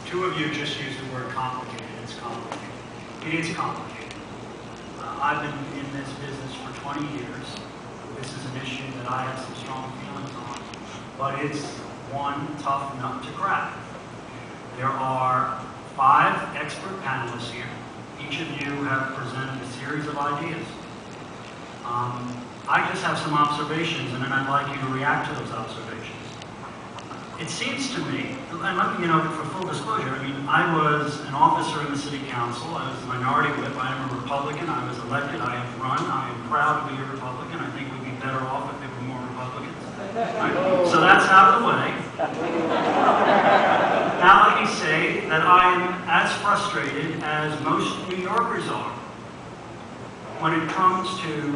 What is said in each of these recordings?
Two of you just used the word complicated. It's complicated. It is complicated. I've been in this business for 20 years. This is an issue that I have some strong feelings on, but it's one tough nut to crack. There are 5 expert panelists here. Each of you have presented a series of ideas. I just have some observations, and then I'd like you to react to those observations. It seems to me, and let me, for full disclosure, I mean, I was an officer in the city council. I was a minority whip. I am a Republican. I was elected. I have run. I am proud to be a Republican. I think we'd be better off if there were more Republicans. Right? So that's out of the way. Now let me say that I am as frustrated as most New Yorkers are when it comes to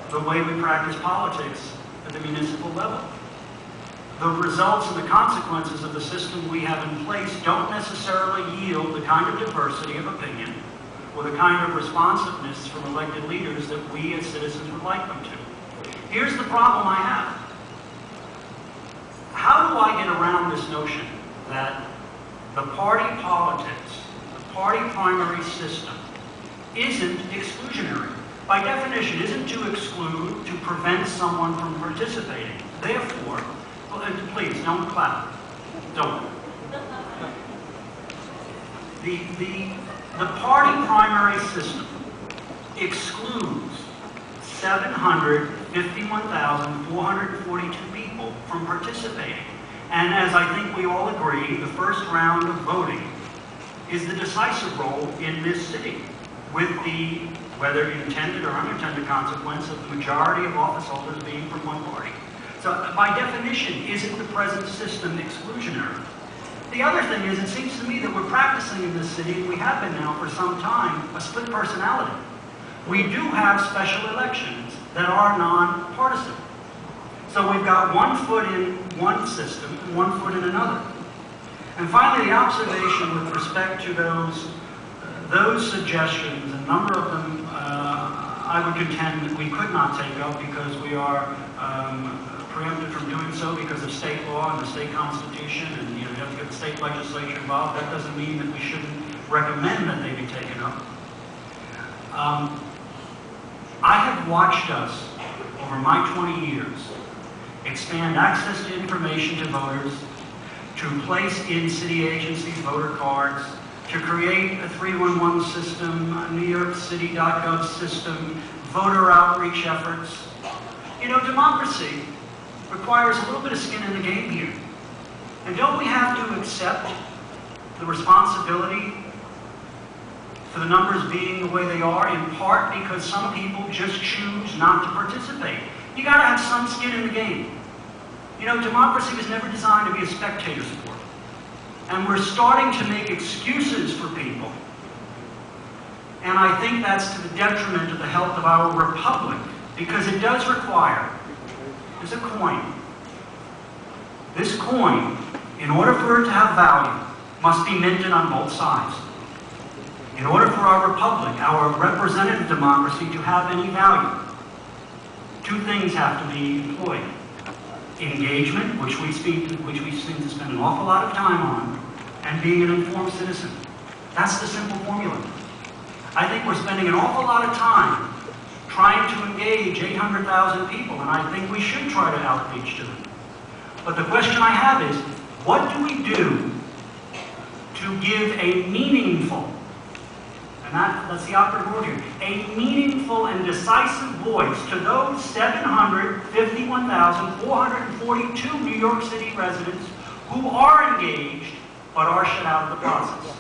the way we practice politics at the municipal level. The results and the consequences of the system we have in place don't necessarily yield the kind of diversity of opinion or the kind of responsiveness from elected leaders that we as citizens would like them to. Here's the problem I have. How do I get around this notion that the party politics, the party primary system, isn't exclusionary? By definition, isn't to exclude, to prevent someone from participating. Therefore, please, don't clap. Don't. The party primary system excludes 751,442 people from participating. And as I think we all agree, the first round of voting is the decisive role in this city, with the, whether intended or unintended consequence of the majority of office holders being from one party. So by definition, isn't the present system exclusionary? The other thing is, it seems to me that we're practicing in this city, and we have been now for some time, a split personality. We do have special elections that are non-partisan. So we've got one foot in one system and one foot in another. And finally, the observation with respect to those suggestions, a number of them I would contend that we could not take up because we are preempted from doing so because of state law and the state constitution, and you have to get the state legislature involved. That doesn't mean that we shouldn't recommend that they be taken up. I have watched us, over my 20 years, expand access to information to voters, to place in city agencies voter cards, to create a 311 system, a NewYorkCity.gov system, voter outreach efforts. Democracy requires a little bit of skin in the game here. And don't we have to accept the responsibility for the numbers being the way they are, in part because some people just choose not to participate? You gotta have some skin in the game. Democracy was never designed to be a spectator sport. And we're starting to make excuses for people. And I think that's to the detriment of the health of our republic, because it does require, there's a coin. This coin, in order for it to have value, must be minted on both sides. In order for our republic, our representative democracy, to have any value, two things have to be employed. Engagement, which we seem to spend an awful lot of time on, and being an informed citizen. That's the simple formula. I think we're spending an awful lot of time trying to engage 800,000 people, and I think we should try to outreach to them. But the question I have is, what do we do to give a meaningful, and that's the operative word here, a meaningful and decisive voice to those 751,442 New York City residents who are engaged but are shut out of the process?